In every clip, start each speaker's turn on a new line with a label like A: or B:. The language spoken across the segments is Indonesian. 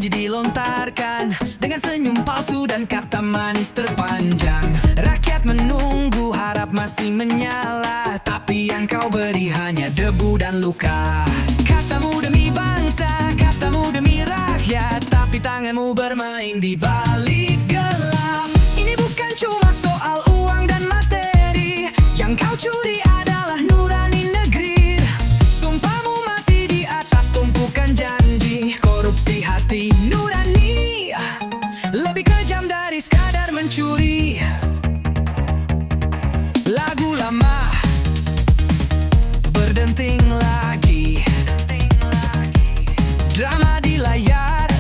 A: janji dilontarkan dengan senyum palsu dan kata manis terpanjang. Rakyat menunggu, harap masih menyala, tapi yang kau beri hanya debu dan luka. Katamu demi bangsa, katamu demi rakyat, tapi tanganmu bermain di balik gelap. Ini bukan cuma soal uang dan materi, yang kau curi adalah nurani negeri. Sumpahmu mati di atas tumpukan janji, korupsi hati nurani lebih kejam dari sekadar mencuri. Lagu lama berdenting lagi, drama di layar,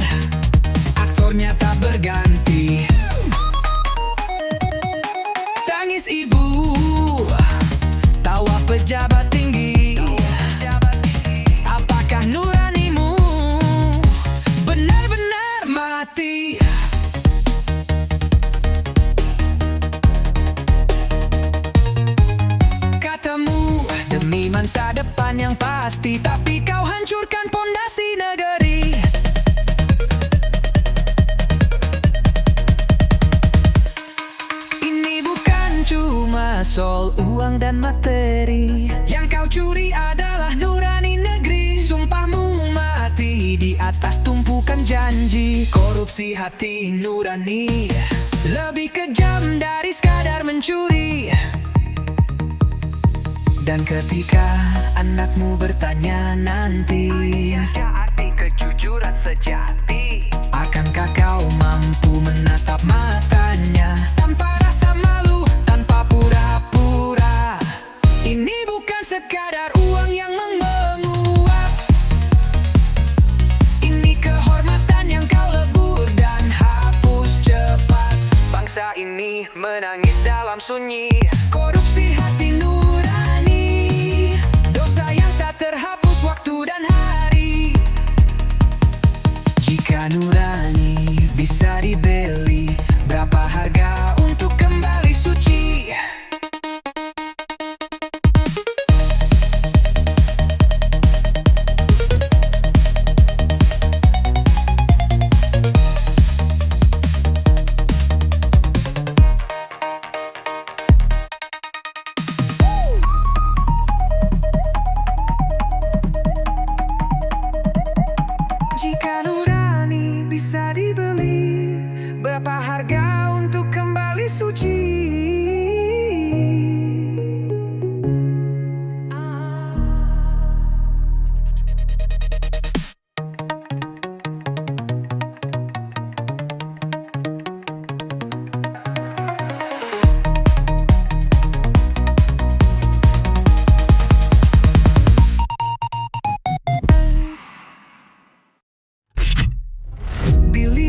A: aktornya tak berganti. Tangis ibu, tawa pejabat tinggi, apakah nuranimu benar-benar mati? Katamu demi masa depan yang pasti, tapi kau hancurkan pondasi negeri. Ini bukan cuma soal uang dan materi, yang kau curi adalah nurani negeri. Sumpahmu mati di atas tumpukan janji, korupsi hati nurani lebih kejam dari sekadar mencuri. Dan ketika anakmu bertanya nanti, arti kejujuran sejati, akankah kau mampu menatap matanya tanpa rasa malu, tanpa pura-pura? Ini bukan sekadar uang yang menguap, ini kehormatan yang kau lebur dan hapus cepat. Bangsa ini menangis dalam sunyi, korupsi hati nurani, dosa yang tak terhapus waktu dan hari. Jika nurani bisa dibeli, berapa harga untuk kembali suci? Jika nurani bisa dibeli, berapa harga untuk kembali suci?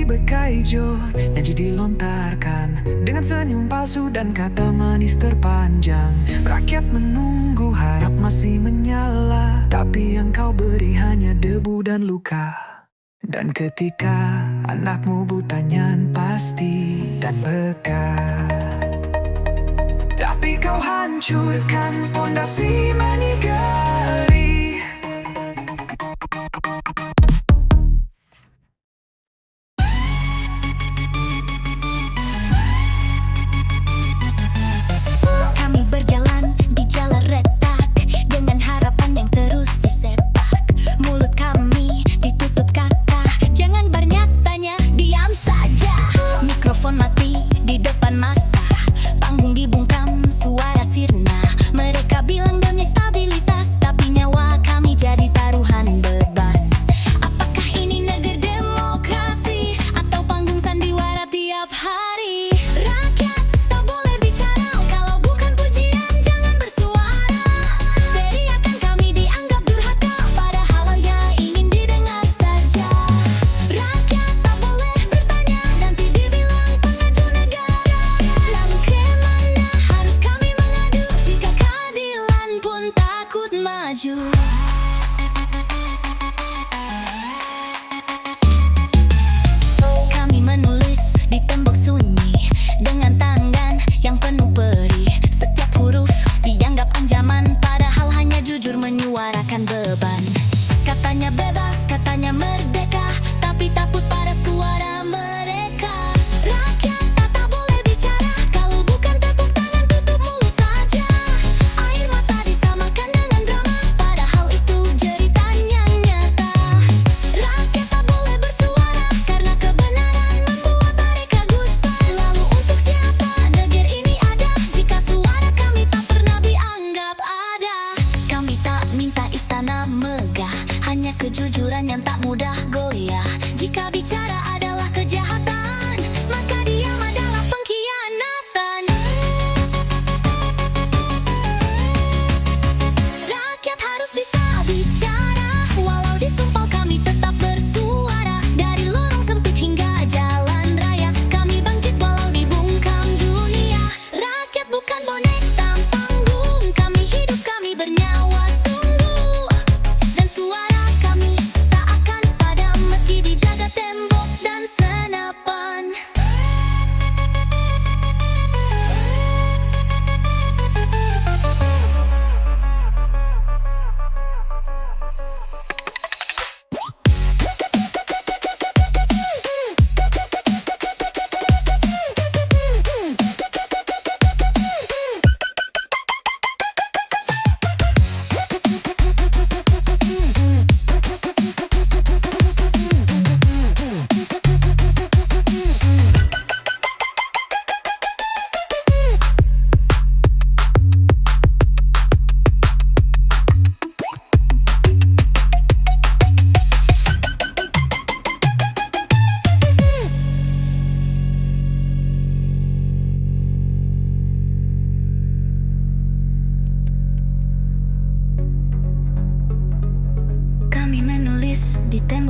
A: Bekaijo, janji dilontarkan dengan senyum palsu dan kata manis terpanjang. Rakyat menunggu, harap masih menyala, tapi yang kau beri hanya debu dan luka. Dan ketika anakmu buta nyan pasti dan beka, tapi kau hancurkan pondasi negeri.
B: Mereka bilang demi stabilitas, tapi nyawa kami jadi taruhan bebas. Apakah ini negeri demokrasi atau panggung sandiwara tiap hari? Rakyat tak boleh bicara, kalau bukan pujian jangan bersuara. Teriakan kami dianggap durhaka, padahal hanya ingin didengar saja. Rakyat tak boleh bertanya, nanti dibilang pengaju negara.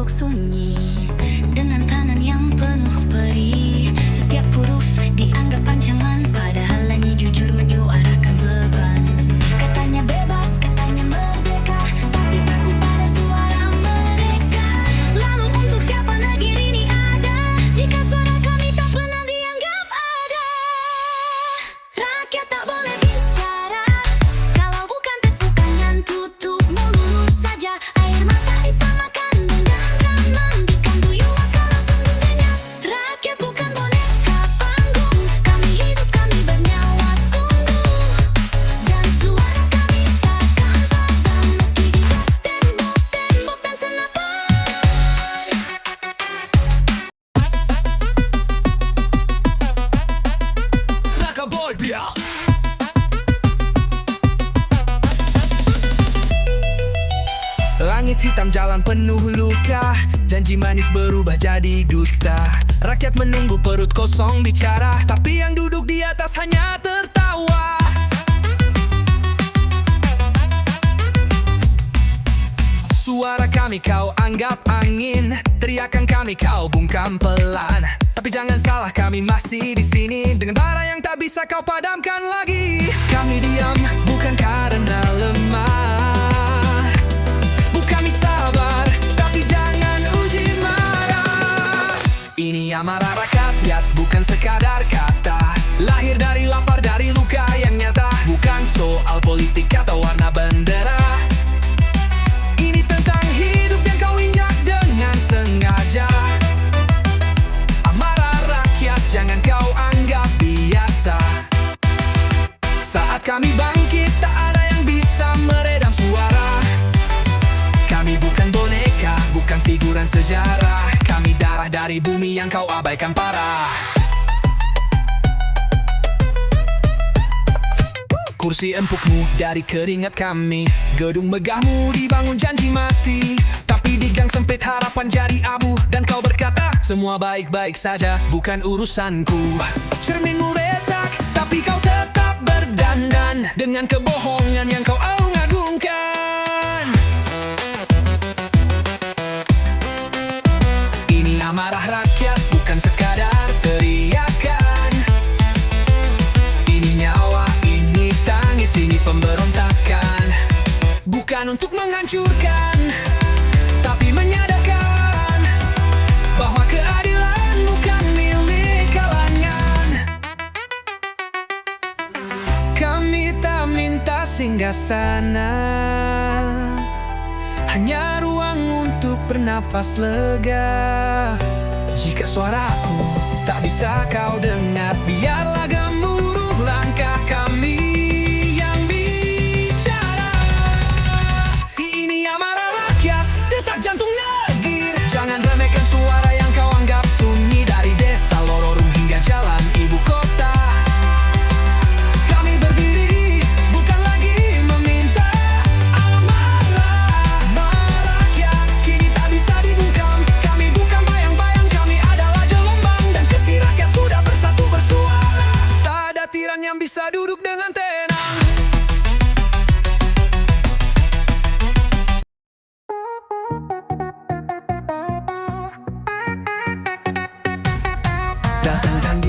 B: tembok sunyi dengan tangan yang penuh perih. Setiap huruf dianggap ancaman, padahal hanya jujur menyuarakan beban. Katanya bebas, katanya merdeka, tapi takut pada suara mereka. Lalu untuk siapa negeri ini ada jika suara kami tak pernah dianggap ada? Rakyat tak boleh bicara kalau bukan tepukan, tutup mulut saja. Air mata disamakan dengan ramang, dikanduyuan kalau tunggungnya. Rakyat bukan boneka panggung, kami hidup, kami bernyawa sungguh. Dan suara kami takkan padam meski dibuat tembok-tembok dan senapan.
A: Raka Boy Biar. Langit hitam, jalan penuh luka, janji manis berubah jadi dusta. Rakyat menunggu, perut kosong bicara, tapi yang duduk di atas hanya tertawa. Suara kami kau anggap angin, teriakan kami kau bungkam pelan. Tapi jangan salah, kami masih di sini dengan bara yang tak bisa kau padamkan lagi. Kami diam bukan karena lemah, kami sabar, tapi jangan uji marah. Ini amarah rakyat, bukan sekadar kata. Lahir dari lapar, dari luka yang nyata. Bukan soal politik atau warna bendera. Ini tentang hidup yang kau injak dengan sengaja. Amarah rakyat jangan kau anggap biasa. Saat kami bangkit, tak ada yang bisa meredam suara. Kami bukan boneka, bukan figuran sejarah. Kami darah dari bumi yang kau abaikan parah. Kursi empukmu dari keringat kami, gedung megahmu dibangun janji mati. Tapi di gang sempit harapan jadi abu, dan kau berkata semua baik-baik saja, bukan urusanku. Cerminmu retak, tapi kau tetap berdandan dengan kebohongan yang kau agung-agungkan. Amarah rakyat bukan sekadar teriakan. Ini nyawa, ini tangis, ini pemberontakan. Bukan untuk menghancurkan, tapi menyadarkan bahwa keadilan bukan milik kalangan. Kami tak minta singgah sana, hanya ruang untuk bernapas lega. Jika suaraku tak bisa kau dengar, biarlah gemuruh langkah kami yang bicara. Ini amarah rakyat, detak jantung negir. Jangan remehkan suara yang kau anggap sunyi, dari desa lorong hingga jalan ibu kota. Kami berdiri, bukan lagi meminta. Yang bisa duduk dengan tenang. Datang dan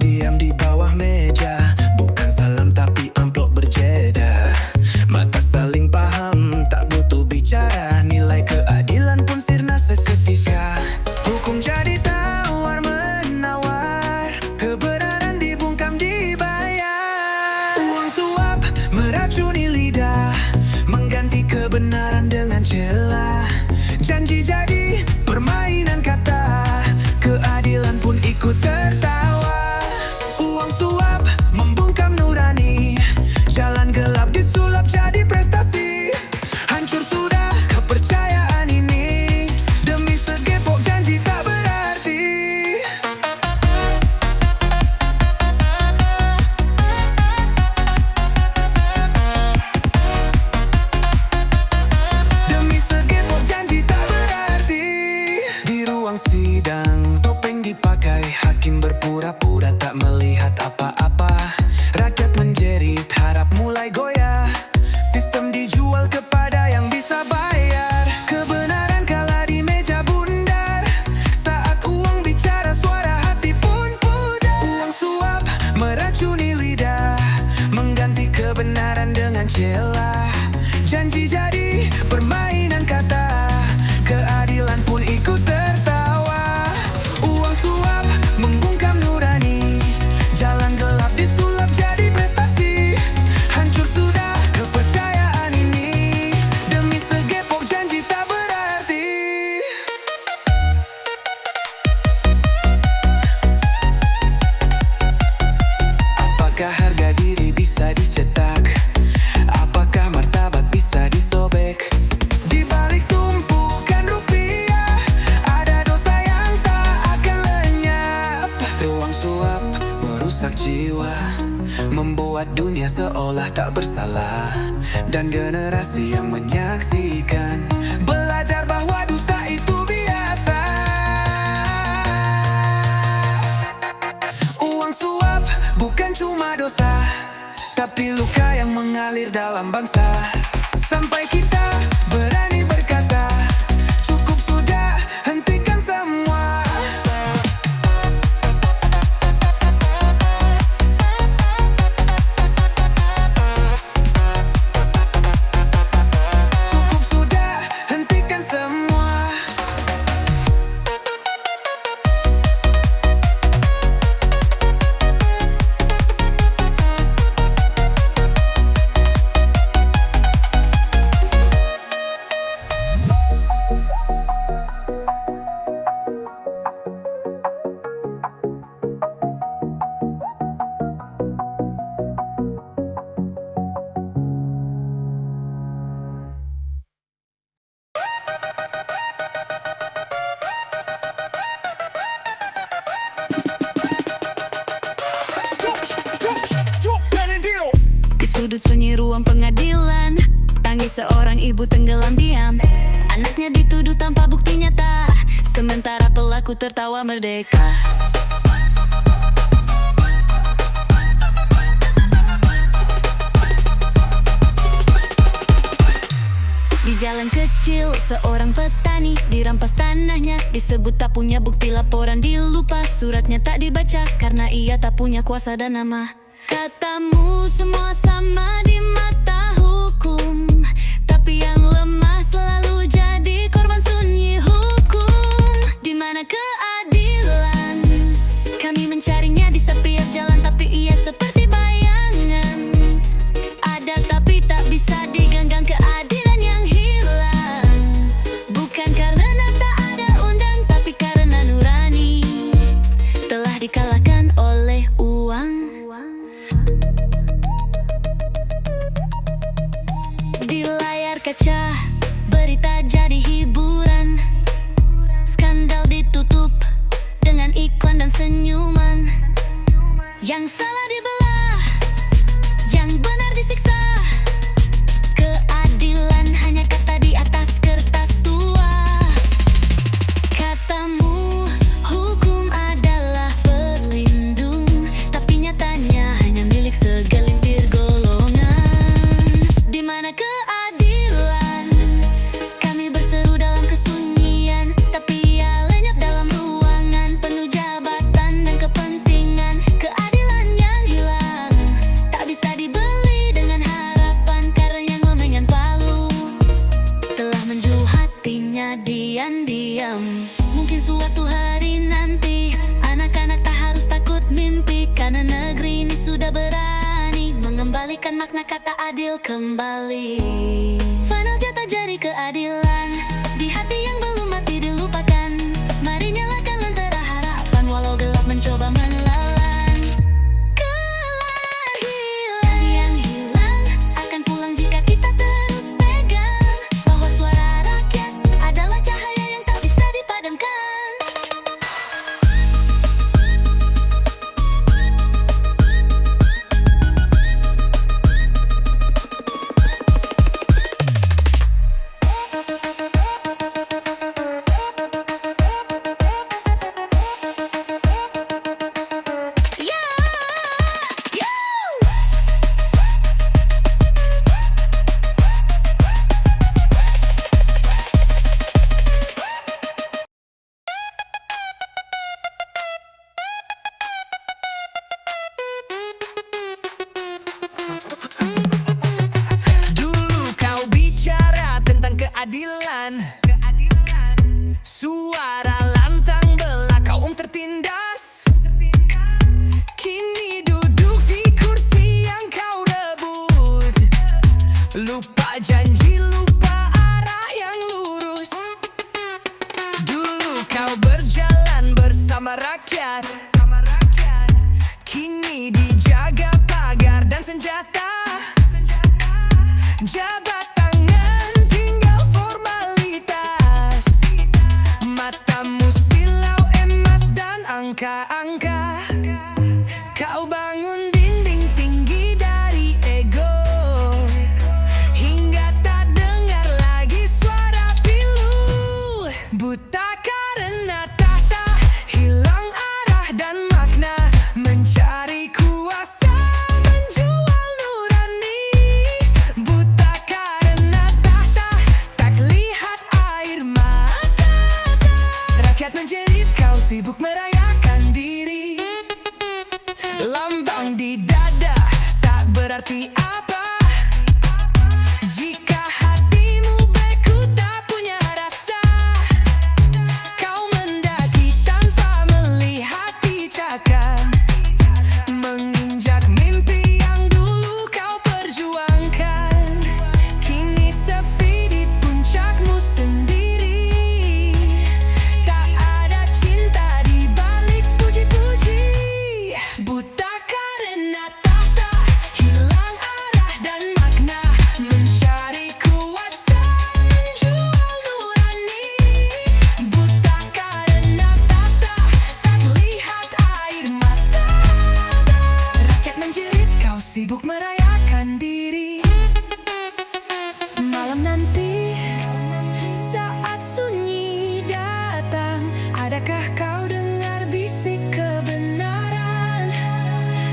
A: diam di bawah meja. Bukan salam tapi amplop berjeda. Mata saling paham, tak butuh bicara. Nilai keadilan pun sirna seketika. Hukum jadi tawar-menawar, kebenaran dibungkam dibayar. Uang celah. Janji jadi permainan kata, keadilan pun ikut tertawa. Uang suap membungkam nurani, jalan gelap disulap jadi prestasi. Hancur sudah kepercayaan ini, demi segepok janji tak berarti. Apakah harga diri bisa dicetak? Apakah martabat bisa disobek? Di balik tumpukan rupiah, ada dosa yang tak akan lenyap. Uang suap merusak jiwa, membuat dunia seolah tak bersalah. Dan generasi yang menyaksikan belajar bahwa dusta itu biasa. Uang suap bukan cuma dosa, tapi luka yang mengalir dalam bangsa. Sampai kita berani berkata, cukup sudah, hentikan semua. Cukup sudah, hentikan semua.
B: Di sudut sunyi ruang pengadilan, tangis seorang ibu tenggelam diam. Anaknya dituduh tanpa bukti nyata, sementara pelaku tertawa merdeka. Di jalan kecil, seorang petani dirampas tanahnya. Disebut tak punya bukti, laporan dilupa, suratnya tak dibaca karena ia tak punya kuasa dan nama. Katamu semua sama di mata hukum, tapi yang lemah selalu jadi korban sunyi hukum. Di mana keadilan? Kami mencarinya di setiap jalan, tapi ia seperti bayangan. Ada tapi tak bisa digenggam, keadilan yang hilang. Bukan karena tak ada undang, tapi karena nurani telah dikalahkan oleh uang. Di layar kaca, berita jadi hiburan. Skandal ditutup dengan iklan dan senyuman. Yang salah dibelah, yang benar disiksa. Keadilan hanya kata di atas kertas tua. Katamu hukum adalah pelindung, tapi nyatanya hanya milik segelintir golongan. Di mana keadilan? Kami berseru dalam kesunyian, tapi ia lenyap dalam ruangan penuh jabatan dan kepentingan. Keadilan yang hilang tak bisa dibeli dengan harapan, karena yang memegang palu telah menjual hatinya diam-diam. Mungkin suatu hari nanti anak-anak tak harus takut mimpi, karena negeri ini sudah berani mengembalikan makna kata adil kembali. Final jatah jari keadilan di hati yang belum mati dilupakan. Mari nyalakan lentera harapan, walau gelap mencoba menelan. Keadilan yang hilang akan pulang jika kita terus pegang bahwa suara rakyat adalah cahaya yang tak bisa dipadamkan.
A: keadilan. Suara lantang belah kaum tertindas, kini duduk di kursi yang kau rebut. Lupa janji, lupa arah yang lurus. Dulu kau berjalan bersama rakyat, kini dijaga pagar dan senjata. Jabat tangan tinggal formalitas, matamu silau emas dan angka-angka. Kau bangun dinding tinggi dari ego, hingga tak dengar lagi suara pilu. Buta karena tahta, hilang arah dan makna, mencari kuasa, menjual nurani. Buta karena tahta, tak lihat air mata. Rakyat menjerit, kau sibuk merayakan diri. Lambang di dada tak berarti apa jika hatimu beku tak punya rasa. Kau mendaki tanpa melihat pijakan, menginjak mimpi yang dulu kau perjuangkan. Kini sepi di puncakmu sendiri, tak ada cinta di balik puji-puji. Buta karena tahta, hilang arah dan makna, mencari kuasa, menjual nurani. Buta karena tahta, tak lihat air mata. Rakyat menjerit, kau sibuk merayakan diri. Malam nanti, saat sunyi datang, adakah kau dengar bisik kebenaran?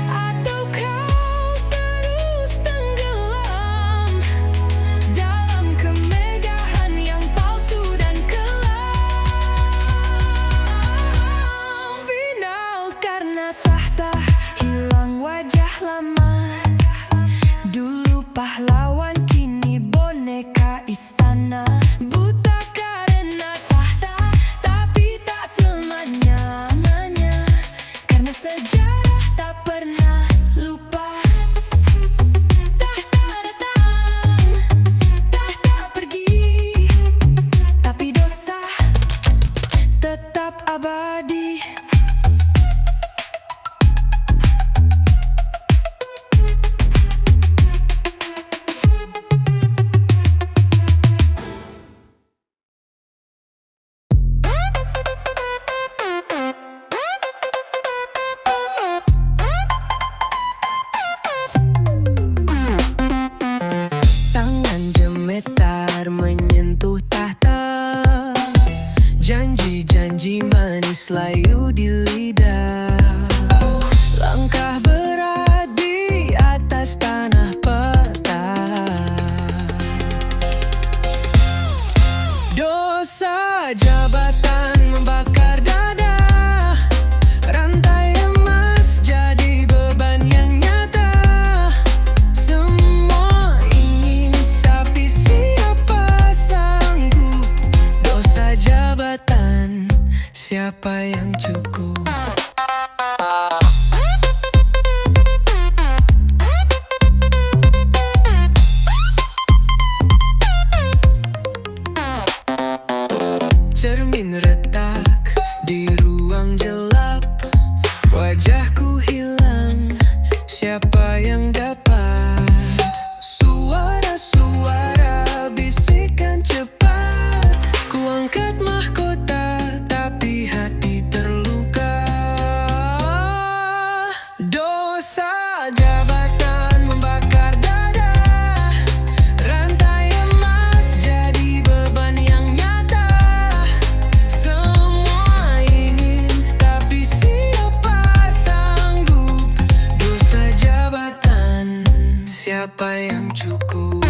A: Atau kau terus tenggelam dalam kemegahan yang palsu dan kelam? Final karena tahta, hilang wajah lama. Dulu pahlawan, kini boneka istana. Buta karena tahta, tapi tak selamanya. Karena sejarah tak pernah lupa. Tahta datang, tahta pergi, tapi dosa tetap abadi. Tangan gemetar menyentuh tahta, janji-janji manis layu di lidah. Langkah berat di atas tanah peta. Dosa jabatan membakar dada, rantai emas jadi beban yang nyata. Semua ingin, tapi siapa sanggup? Dosa jabatan, siapa yang cukup? Cermin retak di ruang gelap, wajahku hilang, siapa yang dapat? Suara-suara bisikan cepat, ku angkat mahkota, tapi hati terluka. Dosa jabatan membakar dada, rantai emas jadi beban yang nyata. Semua ingin, tapi siapa sanggup? Dosa jabatan, siapa yang cukup?